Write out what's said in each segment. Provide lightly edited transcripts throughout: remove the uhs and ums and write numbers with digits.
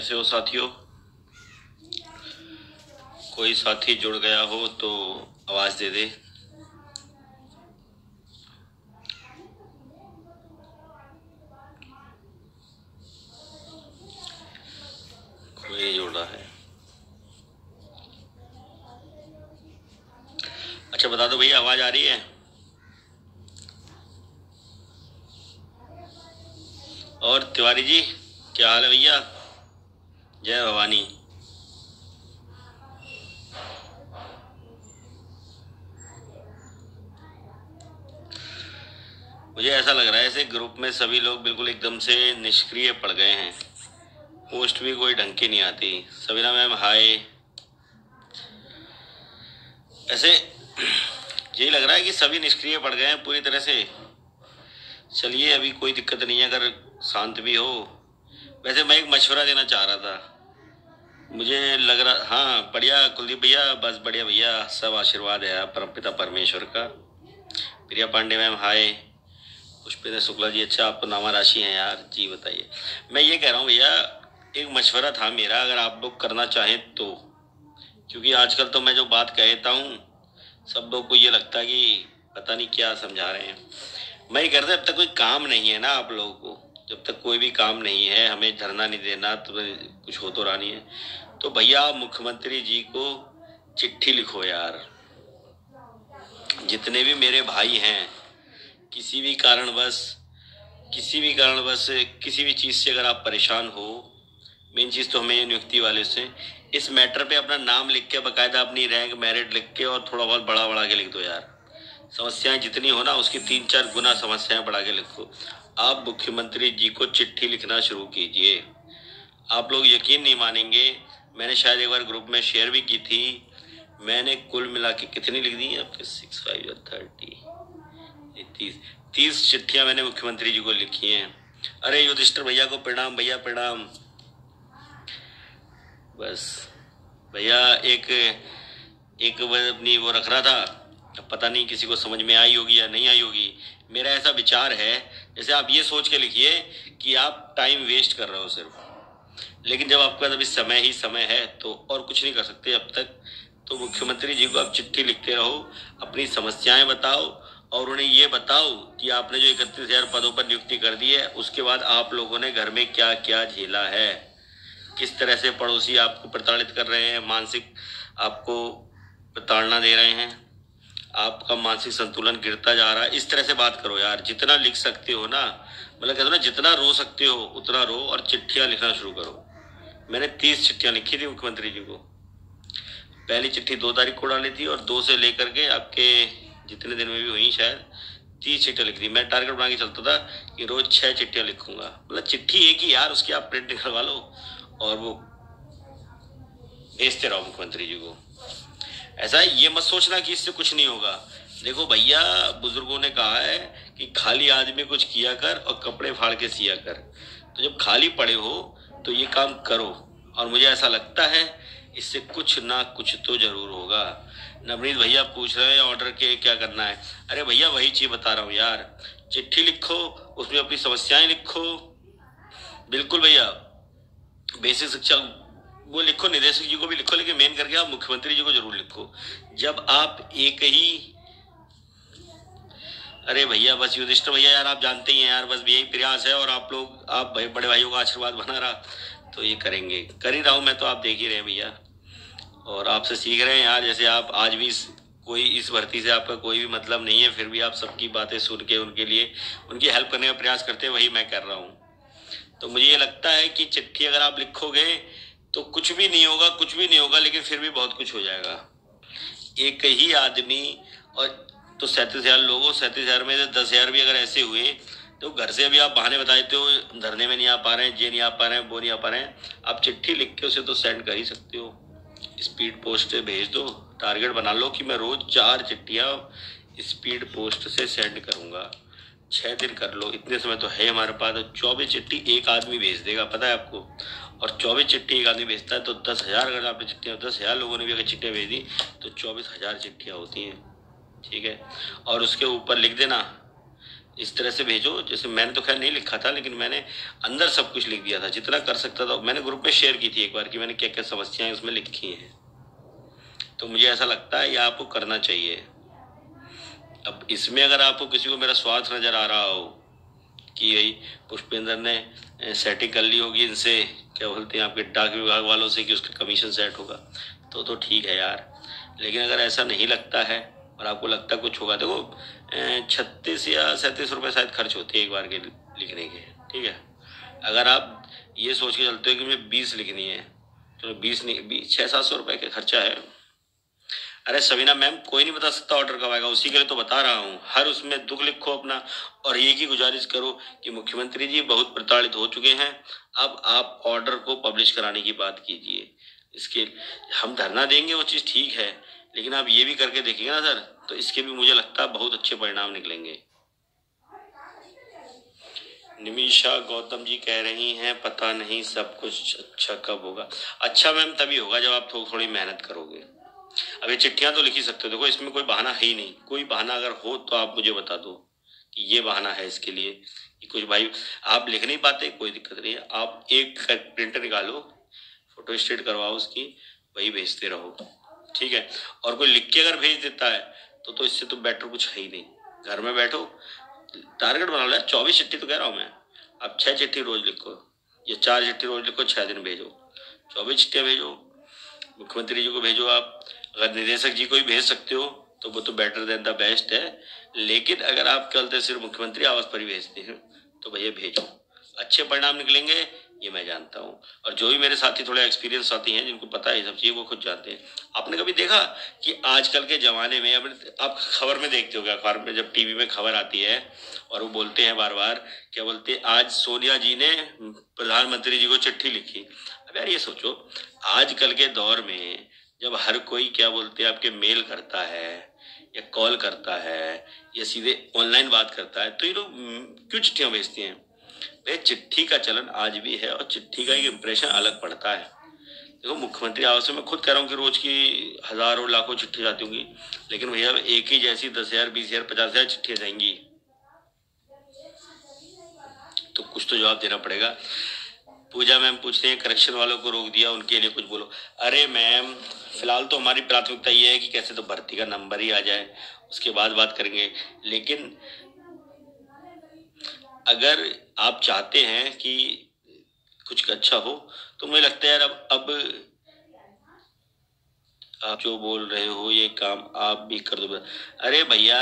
कैसे हो साथियों? कोई साथी जुड़ गया हो तो आवाज दे दे। कोई नहीं जुड़ रहा है। अच्छा बता दो भैया, आवाज आ रही है? और तिवारी जी क्या हाल है भैया? जय भवानी। मुझे ऐसा लग रहा है ऐसे ग्रुप में सभी लोग बिल्कुल एकदम से निष्क्रिय पड़ गए हैं। पोस्ट भी कोई ढंग की नहीं आती। Sabina ma'am hi. ऐसे यही लग रहा है कि सभी निष्क्रिय पड़ गए हैं पूरी तरह से। चलिए अभी कोई दिक्कत नहीं है अगर शांत भी हो। वैसे मैं एक मशवरा देना चाह रहा था। मुझे लग रहा, हाँ बढ़िया कुलदीप भैया, बस बढ़िया भैया, सब आशीर्वाद है परमपिता परमेश्वर का। प्रिया पांडे मैम हाय। पुष्पेंद्र शुक्ला जी अच्छा, आप तो नामा राशि हैं यार जी, बताइए। मैं ये कह रहा हूँ भैया, एक मशवरा था मेरा, अगर आप लोग करना चाहें तो। क्योंकि आजकल तो मैं जो बात कहता हूँ सब लोग को ये लगता है कि पता नहीं क्या समझा रहे हैं। मैं ये कह रहा था, जब तक कोई काम नहीं है ना आप लोगों को, जब तक कोई भी काम नहीं है, हमें धरना नहीं देना तो कुछ हो तो रहा नहीं है, तो भैया मुख्यमंत्री जी को चिट्ठी लिखो यार। जितने भी मेरे भाई हैं, किसी भी कारणवश किसी भी चीज़ से अगर आप परेशान हो, मेन चीज़ तो हमें नियुक्ति वाले से इस मैटर पे अपना नाम लिख के, बाकायदा अपनी रैंक मेरिट लिख के, और थोड़ा बहुत बड़ा बड़ा के लिख दो यार। समस्याएं जितनी हो ना उसकी 3-4 गुना समस्याएं बढ़ा के लिखो। आप मुख्यमंत्री जी को चिट्ठी लिखना शुरू कीजिए। आप लोग यकीन नहीं मानेंगे, मैंने शायद एक बार ग्रुप में शेयर भी की थी। मैंने कुल मिला के कितनी लिख दी आपके 6, 5 और 30, 30 चिट्ठियां मैंने मुख्यमंत्री जी को लिखी हैं। अरे युधिष्ठिर भैया को प्रणाम, भैया प्रणाम। बस भैया एक अपनी वो रख रहा था, अब पता नहीं किसी को समझ में आई होगी या नहीं आई होगी। मेरा ऐसा विचार है, जैसे आप ये सोच के लिखिए कि आप टाइम वेस्ट कर रहे हो सिर्फ, लेकिन जब आपके पास अभी समय ही समय है तो और कुछ नहीं कर सकते अब तक। तो मुख्यमंत्री जी को आप चिट्ठी लिखते रहो, अपनी समस्याएं बताओ, और उन्हें ये बताओ कि आपने जो 31,000 पदों पर नियुक्ति कर दी है, उसके बाद आप लोगों ने घर में क्या क्या झेला है, किस तरह से पड़ोसी आपको प्रताड़ित कर रहे हैं, मानसिक आपको प्रताड़ना दे रहे हैं, आपका मानसिक संतुलन गिरता जा रहा है। इस तरह से बात करो यार, जितना लिख सकते हो ना, मतलब कहते हो ना, जितना रो सकते हो उतना रो, और चिट्ठियां लिखना शुरू करो। मैंने 30 चिट्ठियां लिखी थी मुख्यमंत्री जी को। पहली चिट्ठी 2 तारीख को डाली थी, और 2 से लेकर के आपके जितने दिन में भी हुई शायद 30 चिट्ठियां लिख दी। मैं टारगेट बना के चलता था कि रोज 6 चिट्ठियां लिखूंगा। मतलब चिट्ठी एक ही यार, उसकी आप प्रिंट निकलवा लो और वो भेजते रहो मुख्यमंत्री जी को। ऐसा है, ये मत सोचना कि इससे कुछ नहीं होगा। देखो भैया, बुजुर्गों ने कहा है कि खाली आदमी कुछ किया कर और कपड़े फाड़ के सिया कर। तो जब खाली पड़े हो तो ये काम करो, और मुझे ऐसा लगता है इससे कुछ ना कुछ तो जरूर होगा। नवनीत भैया पूछ रहे हैं ऑर्डर के क्या करना है। अरे भैया वही चीज बता रहा हूँ यार, चिट्ठी लिखो, उसमें अपनी समस्याएं लिखो। बिल्कुल भैया, बेसिक शिक्षा वो लिखो, निदेशक जी को भी लिखो, लेकिन मेन करके आप मुख्यमंत्री जी को जरूर लिखो। जब आप एक ही, अरे भैया बस युधिष्ठिर भैया यार, आप जानते ही हैं यार, बस यही प्रयास है, और आप लोग, आप बड़े भाइयों का आशीर्वाद बना रहा तो ये करेंगे, कर ही रहा हूँ मैं, तो आप देख ही रहे हैं भैया, और आपसे सीख रहे हैं यार। जैसे आप आज भी कोई इस भर्ती से आपका कोई भी मतलब नहीं है, फिर भी आप सबकी बातें सुन के उनके लिए उनकी हेल्प करने का प्रयास करते हैं, वही मैं कर रहा हूँ। तो मुझे ये लगता है कि चिट्ठी अगर आप लिखोगे तो कुछ भी नहीं होगा, कुछ भी नहीं होगा, लेकिन फिर भी बहुत कुछ हो जाएगा। एक ही आदमी, और तो 37,000 लोगों, 37,000 में से 10,000 भी अगर ऐसे हुए तो घर से अभी आप बहाने बता देते हो, धरने में नहीं आ पा रहे हैं, ये नहीं आ पा रहे हैं, वो नहीं आ पा रहे हैं, आप चिट्ठी लिख के उसे तो सेंड कर ही सकते हो, स्पीड पोस्ट से भेज दो। टारगेट बना लो कि मैं रोज 4 चिट्ठियां स्पीड पोस्ट से सेंड करूंगा, 6 दिन कर लो, इतने समय तो है हमारे पास। 24 चिट्ठी एक आदमी भेज देगा, पता है आपको, और 24 चिट्ठी एक आदमी भेजता है तो 10,000, अगर आपने चिट्ठियाँ 10,000 लोगों ने भी अगर चिट्ठियाँ भेज दी तो 24,000 चिट्ठियाँ होती हैं, ठीक है। और उसके ऊपर लिख देना इस तरह से भेजो। जैसे मैंने तो खैर नहीं लिखा था, लेकिन मैंने अंदर सब कुछ लिख दिया था जितना कर सकता था। मैंने ग्रुप में शेयर की थी एक बार कि मैंने क्या क्या समस्याएं उसमें लिखी हैं। तो मुझे ऐसा लगता है ये आपको करना चाहिए। अब इसमें अगर आपको किसी को मेरा स्वार्थ नजर आ रहा हो कि भाई पुष्पेंद्र ने सेटिंग कर ली होगी इनसे, क्या बोलते हैं आपके डाक विभाग वालों से, कि उसका कमीशन सेट होगा, तो ठीक है यार। लेकिन अगर ऐसा नहीं लगता है और आपको लगता कुछ होगा, देखो 36 या 37 रुपये शायद खर्च होते हैं एक बार के लिखने के, ठीक है। अगर आप ये सोच के चलते हो कि मुझे 20 लिखनी है, तो 20 नहीं, 600-700 रुपये का खर्चा है। अरे सवीना मैम, कोई नहीं बता सकता ऑर्डर कब आएगा, उसी के लिए तो बता रहा हूँ। हर उसमें दुख लिखो अपना, और ये की गुजारिश करो कि मुख्यमंत्री जी बहुत प्रताड़ित हो चुके हैं, अब आप ऑर्डर को पब्लिश कराने की बात कीजिए। इसके हम धरना देंगे, वो चीज़ ठीक है, लेकिन आप ये भी करके देखिएगा ना सर, तो इसके भी मुझे लगता है बहुत अच्छे परिणाम निकलेंगे। निमिषा गौतम जी कह रही हैं पता नहीं सब कुछ अच्छा कब होगा। अच्छा मैम तभी होगा जब आप थोड़ी मेहनत करोगे। अब ये चिट्ठियां तो लिख ही सकते हो, देखो इसमें कोई बहाना है ही नहीं। कोई बहाना अगर हो तो आप मुझे बता दो कि ये बहाना है इसके लिए कि कुछ भाई आप लिख नहीं पाते, कोई दिक्कत नहीं है। आप एक प्रिंटर निकालो, फोटो स्टेट करवाओ उसकी, वही भेजते रहो, ठीक है। और कोई लिख के अगर भेज देता है तो इससे तो बेटर कुछ है ही नहीं। घर में बैठो, टारगेट बना लो। 24 चिट्ठी तो कह रहा हूँ मैं, अब 6 चिट्ठी रोज लिखो या 4 चिट्ठी रोज लिखो, 6 दिन भेजो, 24 चिट्ठियां भेजो। मुख्यमंत्री जी को भेजो आप, अगर निदेशक जी को ही भेज सकते हो तो वो तो बेटर देन द बेस्ट है। लेकिन अगर आप कल सिर्फ मुख्यमंत्री आवास पर ही भेजते हैं तो भैया भेजो, अच्छे परिणाम निकलेंगे, ये मैं जानता हूँ। और जो भी मेरे साथी थोड़े एक्सपीरियंस साथी हैं जिनको पता है सब चीज़, वो खुद जानते हैं। आपने कभी देखा कि आजकल के ज़माने में, आप खबर में देखते हो क्या, अखबार में जब टीवी में खबर आती है और वो बोलते हैं बार बार, क्या बोलते हैं, आज सोनिया जी ने प्रधानमंत्री जी को चिट्ठी लिखी। अब यार ये सोचो, आजकल के दौर में जब हर कोई क्या बोलते हैं आपके मेल करता है या कॉल करता है या सीधे ऑनलाइन बात करता है, तो ये लोग क्यों चिट्ठियां भेजते हैं? भाई चिट्ठी का चलन आज भी है और चिट्ठी का एक इम्प्रेशन अलग पड़ता है। देखो मुख्यमंत्री आवास में मैं खुद कह रहा हूँ कि रोज की हजारों लाखों चिट्ठी जाती होंगी, लेकिन भैया एक ही जैसी 10,000 20,000 50,000 चिट्ठियां जाएंगी, तो कुछ तो जवाब देना पड़ेगा। पूजा मैम पूछते हैं करेक्शन वालों को रोक दिया, उनके लिए कुछ बोलो। अरे मैम फिलहाल तो हमारी प्राथमिकता ये है कि कैसे तो भर्ती का नंबर ही आ जाए, उसके बाद बात करेंगे। लेकिन अगर आप चाहते हैं कि कुछ अच्छा हो तो मुझे लगता है यार अब आप जो बोल रहे हो ये काम आप भी कर दो। अरे भैया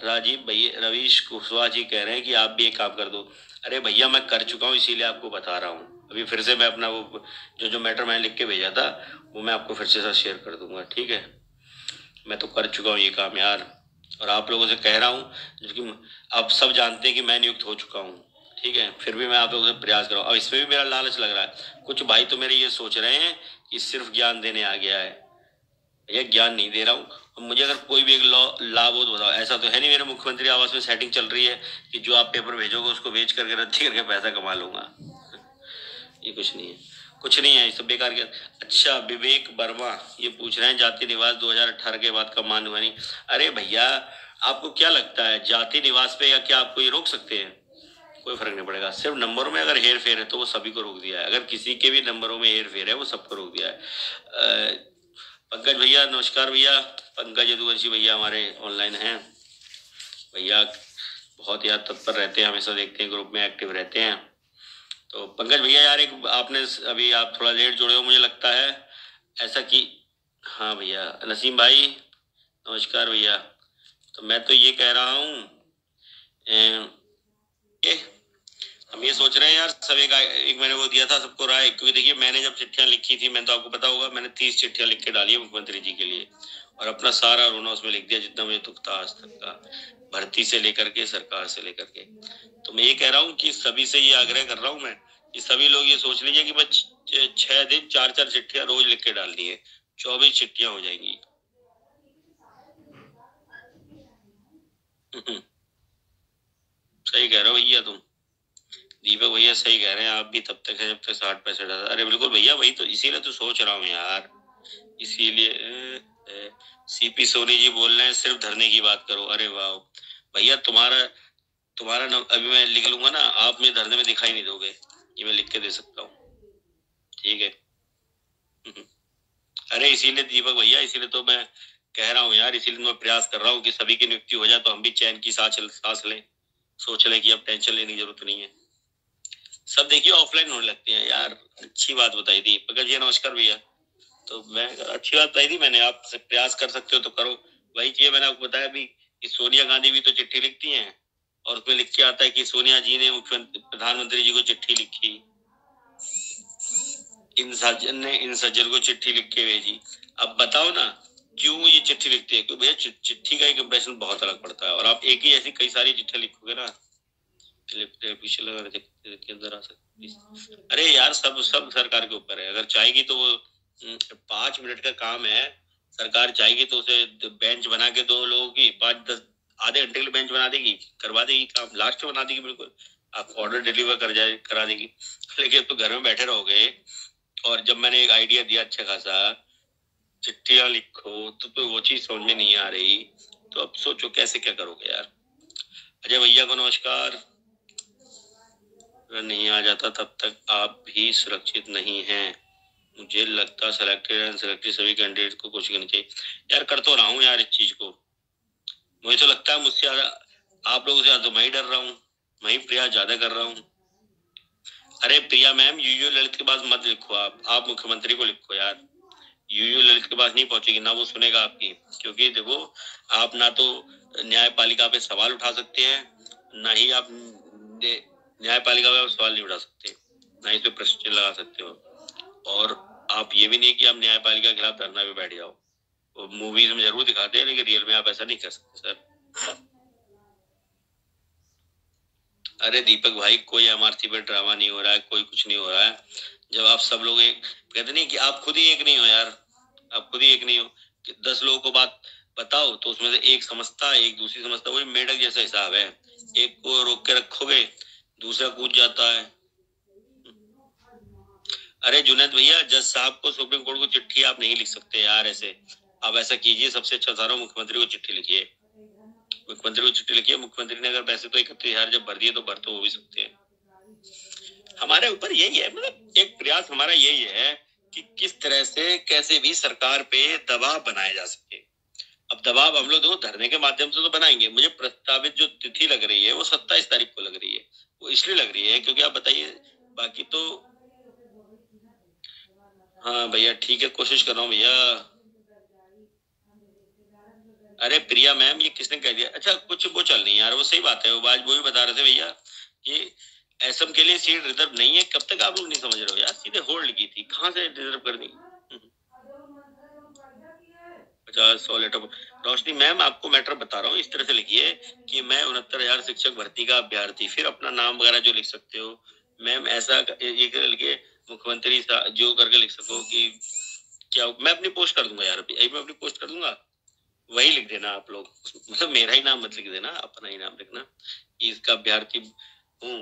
राजीव भैया, रवीश कुशवाहा जी कह रहे हैं कि आप भी एक काम कर दो। अरे भैया मैं कर चुका हूँ, इसीलिए आपको बता रहा हूँ। अभी फिर से मैं अपना वो जो मैटर मैंने लिख के भेजा था वो मैं आपको फिर से साथ शेयर कर दूंगा, ठीक है। मैं तो कर चुका हूँ ये काम यार, और आप लोगों से कह रहा हूँ, क्योंकि आप सब जानते हैं कि मैं नियुक्त हो चुका हूँ, ठीक है। फिर भी मैं आप लोगों से प्रयास कर रहा हूँ। अब इसमें भी मेरा लालच लग रहा है। कुछ भाई तो मेरे ये सोच रहे हैं कि सिर्फ ज्ञान देने आ गया है। भैया ज्ञान नहीं दे रहा हूँ। मुझे अगर कोई भी एक लाभ हो तो बताओ। ऐसा तो है नहीं मेरे मुख्यमंत्री आवास में सेटिंग चल रही है कि जो आप पेपर भेजोगे उसको भेज करके रद्दी करके पैसा कमा लूंगा। ये कुछ नहीं है, कुछ नहीं है, ये सब बेकार के। अच्छा विवेक वर्मा ये पूछ रहे हैं जाति निवास 2018 के बाद का मान हुआ नहीं। अरे भैया आपको क्या लगता है जाति निवास पे या क्या आपको ये रोक सकते हैं? कोई फर्क नहीं पड़ेगा। सिर्फ नंबरों में अगर हेर फेर है तो वो सभी को रोक दिया है। अगर किसी के भी नंबरों में हेर फेर है वो सबको रोक दिया है। पंकज भैया नमस्कार भैया, पंकज यदुवंशी भैया हमारे ऑनलाइन हैं। भैया बहुत याद तत्पर रहते हैं, हमेशा देखते हैं, ग्रुप में एक्टिव रहते हैं। तो पंकज भैया यार एक आपने अभी आप थोड़ा लेट जुड़े हो मुझे लगता है, ऐसा कि हाँ भैया नसीम भाई नमस्कार भैया। तो मैं तो ये कह रहा हूँ हम ये सोच रहे हैं यार सब एक मैंने वो दिया था सबको राय, क्योंकि देखिए मैंने जब चिट्ठियां लिखी थी, मैंने तो आपको पता होगा मैंने 30 चिट्ठियां लिख के डाली है मुख्यमंत्री जी के लिए, और अपना सारा रोना उसमें लिख दिया जितना मुझे दुख था आज तक का, भर्ती से लेकर के सरकार से लेकर के। तो मैं ये कह रहा हूँ कि सभी से ये आग्रह कर रहा हूँ मैं कि सभी लोग ये सोच लीजिए कि बस 6 दिन 4-4 चिट्ठियां रोज लिख के डालनी है, 24 चिट्ठियां हो जाएंगी। सही कह रहे हो भैया तुम, दीपक भैया सही कह रहे हैं आप भी, तब तक है जब तक 60-65 अरे बिल्कुल भैया वही तो, इसीलिए तो सोच रहा हूँ यार, इसीलिए। सीपी सोनी जी बोल रहे हैं सिर्फ धरने की बात करो। अरे वाह भैया तुम्हारा तुम्हारा अभी मैं लिख लूंगा ना, आप मेरे धरने में दिखाई नहीं दोगे, ये मैं लिख के दे सकता हूँ, ठीक है। अरे इसीलिए दीपक भैया, इसीलिए तो मैं कह रहा हूँ यार, इसीलिए मैं प्रयास कर रहा हूँ कि सभी की नियुक्ति हो जाए तो हम भी चैन की सांस लें, सोच लें कि अब टेंशन लेने की जरूरत नहीं है। सब देखिए ऑफलाइन होने लगते हैं यार। अच्छी बात बताई थी पकड़ जी, नमस्कार भैया। तो मैं अच्छी बात बताई थी मैंने, आप प्रयास कर सकते हो तो करो। वही चीज मैंने आपको बताया भी कि सोनिया गांधी भी तो चिट्ठी लिखती हैं, और उसमें लिख के आता है कि सोनिया जी ने मुख्यमंत्री प्रधानमंत्री जी को चिट्ठी लिखी, इन सज्जन को चिट्ठी लिख के भेजी। अब बताओ ना क्यों ये चिट्ठी लिखते हैं, क्योंकि भैया चिट्ठी का एक इंप्रेशन बहुत अलग पड़ता है, और आप एक ही ऐसी कई सारी चिट्ठी लिखोगे ना, पीछे लगा के अंदर आ सकती। अरे यार सब सरकार के ऊपर है, अगर चाहेगी तो वो 5 मिनट का काम है, सरकार चाहेगी तो उसे बेंच बना के दो लोगों की 5-10 आधे घंटे के लिए बेंच बना देगी, करवा देगी काम, लास्ट में बना देगी बिल्कुल, आप ऑर्डर डिलीवर करा देगी। लेकिन तो घर में बैठे रहोगे, और जब मैंने एक आइडिया दिया अच्छा खासा, चिट्ठियां लिखो, तो वो चीज समझ में नहीं आ रही, तो अब सोचो कैसे क्या करोगे यार। अजय भैया को नमस्कार। अगर नहीं आ जाता तब तक आप भी सुरक्षित नहीं हैं, मुझे लगता सिलेक्टेड एंड सिलेक्टेड सभी कैंडिडेट को कोशिश करनी चाहिए। यार कर तो रहा हूँ यार इस चीज को, मुझे तो लगता है मुझसे आप लोगों से ज्यादा तो मैं ही डर रहा हूँ, मैं ही प्रयास ज्यादा कर रहा हूँ। अरे प्रिया मैम, यूयू ललित के पास मत लिखो, आप मुख्यमंत्री को लिखो यार, यूयू ललित के पास नहीं पहुंचेगी ना, वो सुनेगा आपकी, क्योंकि देखो आप ना तो न्यायपालिका पे सवाल उठा सकते हैं, ना ही आप न्यायपालिका पे सवाल नहीं उठा सकते, ना ही पे प्रश्न लगा सकते हो, और आप ये भी नहीं कि आप न्यायपालिका के खिलाफ धरना पे बैठ जाओ। वो मूवीज में जरूर दिखाते हैं, लेकिन रियल में आप ऐसा नहीं कर सकते सर। अरे दीपक भाई, कोई एमआरसी पे ड्रामा नहीं हो रहा है, कोई कुछ नहीं हो रहा है। जब आप सब लोग एक कहते नहीं कि आप खुद ही एक नहीं हो यार, आप खुद ही एक नहीं हो, कि 10 लोगों को बात बताओ तो उसमें से एक समझता है, एक दूसरी समझता है, वही मेढक जैसा हिसाब है, एक को रोक के रखोगे दूसरा कूद जाता है। अरे जुनैद भैया, जज साहब को सुप्रीम कोर्ट को चिट्ठी आप नहीं लिख सकते यार ऐसे, आप ऐसा कीजिए, सबसे अच्छा सारा मुख्यमंत्री को चिट्ठी लिखिए, मुख्यमंत्री को चिट्ठी लिखिए, मुख्यमंत्री ने अगर पैसे तो 31,000 जब भर दिए तो भर तो हो भी सकते हैं। हमारे ऊपर यही है, मतलब एक प्रयास हमारा यही है कि किस तरह से कैसे भी सरकार पे दबाव बनाया जा सके। अब दबाव हम लोग धरने के माध्यम से तो बनाएंगे, मुझे प्रस्तावित जो तिथि लग रही है वो 27 तारीख को लग रही है, वो इसलिए लग रही है क्योंकि आप बताइए, बाकी तो हाँ भैया ठीक है, कोशिश कर रहा हूँ भैया। अरे प्रिया मैम, ये किसने कह दिया? अच्छा कुछ वो चल रही है यार, वो सही बात है, वो आज वो भी बता रहे थे भैया कि एसएम के लिए सीट रिजर्व नहीं है। कब तक आप लोग नहीं समझ रहे हो यार, सीधे होल्ड की थी, कहाँ से रिजर्व करनी। 50-100 लेटर। रोशनी मैम, आपको मैटर बता रहा हूँ, इस तरह से लिखिए कि मैं 69,000 शिक्षक भर्ती का अभ्यर्थी, फिर अपना नाम वगैरह जो लिख सकते हो मैम, ऐसा ये लिखिए, मुख्यमंत्री जो करके लिख सको कि क्या, मैं अपनी पोस्ट कर दूंगा यार, अभी मैं अपनी पोस्ट कर दूंगा, वही लिख देना आप लोग, मतलब मेरा ही नाम मत लिख देना, अपना ही नाम लिखना, इसका अभ्यर्थी हूँ,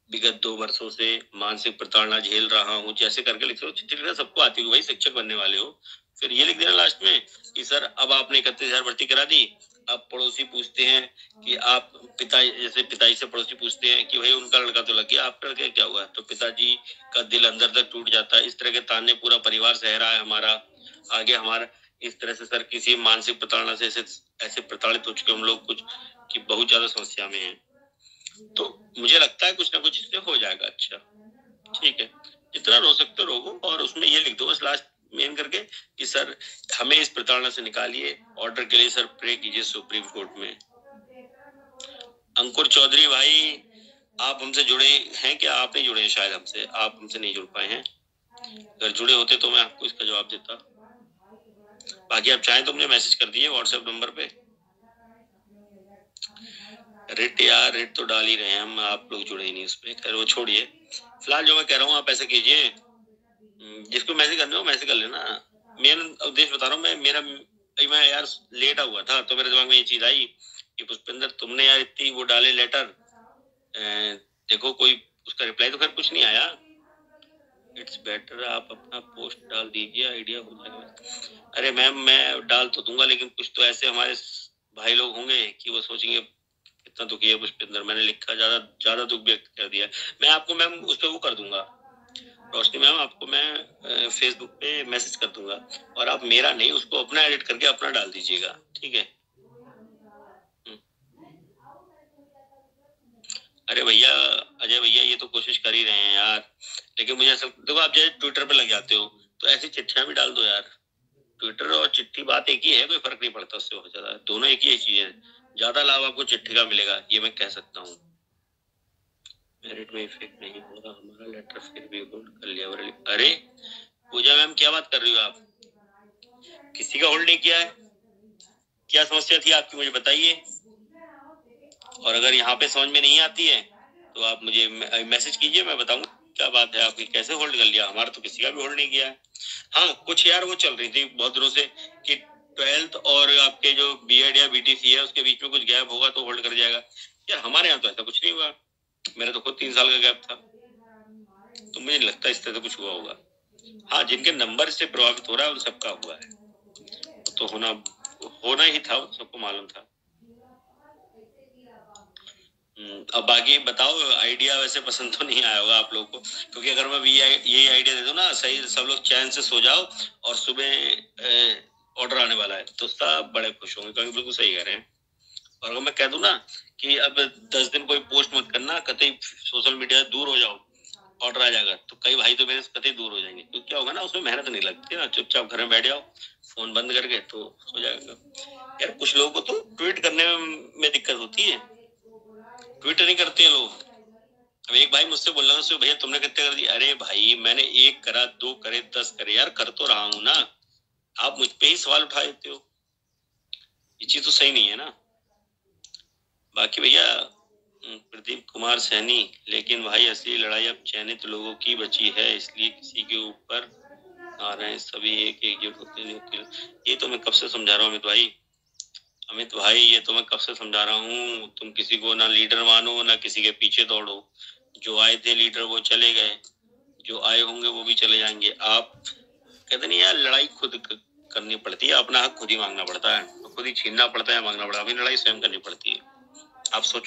विगत 2 वर्षों से मानसिक प्रताड़ना झेल रहा हूँ, जैसे करके लिख दो, चिट्ठी लिखना सबको आती है, वही शिक्षक बनने वाले हो, फिर ये लिख देना लास्ट में कि सर अब आपने 31,000 भर्ती करा दी, अब पड़ोसी पूछते हैं कि आप पिताजी से पड़ोसी पूछते हैं कि भाई उनका लड़का तो लग गया, आपका लड़का क्या हुआ, तो पिताजी का दिल अंदर तक टूट जाता है, इस तरह के ताने पूरा परिवार सह रहा है हमारा, आगे हमारा इस तरह से सर किसी मानसिक प्रताड़ना से ऐसे प्रताड़ित हो चुके हम लोग कुछ कि बहुत ज्यादा समस्या में हैं, तो मुझे लगता है कुछ ना कुछ इससे हो जाएगा। अच्छा ठीक है, जितना रो सकते रो, और उसमें ये लिख दो बस लास्ट मेन करके कि सर हमें इस प्रताड़ना से निकालिए, ऑर्डर के लिए सर प्रे कीजिए सुप्रीम कोर्ट में। अंकुर चौधरी भाई, आप हमसे जुड़े हैं क्या? आप नहीं जुड़े हैं शायद हमसे, आप हमसे नहीं जुड़ पाए हैं, अगर जुड़े होते तो मैं आपको इसका जवाब देता, बाकी आप चाहें तो मुझे मैसेज कर दिए व्हाट्सएप नंबर पे। रेट यार, रेट तो डाल ही रहे हैं हम, आप लोग जुड़े ही नहीं उसमें, खैर वो छोड़िए, फिलहाल जो मैं कह रहा हूँ आप ऐसा कीजिए, जिसको मैसेज करना हो मैसेज कर लेना, मेन उद्देश्य बता रहा हूँ मैं यार लेटा हुआ था तो मेरे दिमाग में ये चीज आई कि पुष्पेंद्र तुमने यार इतनी वो डाले लेटर, देखो कोई उसका रिप्लाई तो खैर कुछ नहीं आया, इट्स बेटर आप अपना पोस्ट डाल दीजिए, आइडिया हो जाएगा। अरे मैम मैं डाल तो दूंगा, लेकिन कुछ तो ऐसे हमारे भाई लोग होंगे कि वो सोचेंगे इतना दुखी है पुष्पिंदर, मैंने लिखा, ज्यादा दुख व्यक्त कर दिया। मैं आपको मैम उस पर वो कर दूंगा, रोशनी मैम आपको मैं फेसबुक पे मैसेज कर दूंगा, और आप मेरा नहीं, उसको अपना एडिट करके अपना डाल दीजिएगा, ठीक है। अरे भैया अजय भैया, ये तो कोशिश कर ही रहे हैं यार, लेकिन मुझे ऐसा देखो, आप जैसे ट्विटर पे लग जाते हो तो ऐसी चिट्ठियां भी डाल दो यार। ट्विटर और चिट्ठी बात एक ही है, कोई फर्क नहीं पड़ता उससे बहुत ज्यादा, दोनों एक ही चीज है। ज्यादा लाभ आपको चिट्ठी का मिलेगा, ये मैं कह सकता हूँ। मेरिट में इफेक्ट नहीं होगा, हमारा लेटर फिर भी होल्ड कर लिया। अरे पूजा मैम क्या बात कर रही हो आप, किसी का होल्ड नहीं किया है? क्या समस्या थी आपकी, मुझे बताइए। और अगर यहाँ पे समझ में नहीं आती है तो आप मुझे मैसेज कीजिए, मैं बताऊंगा क्या बात है आपकी, कैसे होल्ड कर लिया। हमारा तो किसी का भी होल्ड नहीं किया है। हाँ कुछ यार वो चल रही थी बहुत दिनों से कि 12th और आपके जो बीएड या बीटीसी है उसके बीच में कुछ गैप होगा तो होल्ड कर जाएगा। यार हमारे यहाँ तो ऐसा कुछ नहीं हुआ, मेरा तो खुद 3 साल का गैप था, तो मुझे लगता है इस तरह से कुछ हुआ होगा। हाँ जिनके नंबर से प्रभावित हो रहा है उन सबका हुआ है, तो होना ही था, सबको मालूम था। अब बाकी बताओ, आइडिया वैसे पसंद तो नहीं आया होगा आप लोगों को, क्योंकि अगर मैं यही आइडिया दे दूं ना, सही सब लोग चैन से सो जाओ और सुबह ऑर्डर आने वाला है, तो सब बड़े खुश होंगे, क्योंकि बिल्कुल सही कह रहे हैं। और अगर मैं कह दूं ना कि अब 10 दिन कोई पोस्ट मत करना, कतई सोशल मीडिया से दूर हो जाओ, ऑर्डर आ जाएगा, तो कई भाई तो मेरे से कतई दूर हो जाएंगे, क्योंकि क्या होगा ना, उसमें मेहनत नहीं लगती ना, चुपचाप घर में बैठ जाओ, फोन बंद करके तो हो जाएगा। यार कुछ लोगों को तो ट्वीट करने में दिक्कत होती है, ट्वीट नहीं करते हैं लोग। अब एक भाई मुझसे बोल रहा था, भैया तुमने कितने कर दिए? अरे भाई मैंने 1 करा, 2 करे, 10 करे, यार कर तो रहा हूं ना, आप मुझ पे ही सवाल उठा देते हो, ये चीज तो सही नहीं है ना। बाकी भैया प्रदीप कुमार सैनी, लेकिन भाई असली लड़ाई अब चयनित लोगों की बची है, इसलिए किसी के ऊपर आ रहे हैं, सभी एक एकजुट होते हैं। ये तो मैं कब से समझा रहा हूँ अमित भाई, ये तो मैं कब से समझा रहा हूँ, तुम किसी को ना लीडर मानो ना किसी के पीछे दौड़ो, जो आए थे लीडर वो चले गए, जो आए होंगे वो भी चले जाएंगे। आप कहते नहीं यार, लड़ाई खुद करनी पड़ती है, अपना हक खुद ही मांगना पड़ता है, खुद ही छीनना पड़ता है, मांगना पड़ता है, अपनी लड़ाई स्वयं करनी पड़ती है। आप सोचो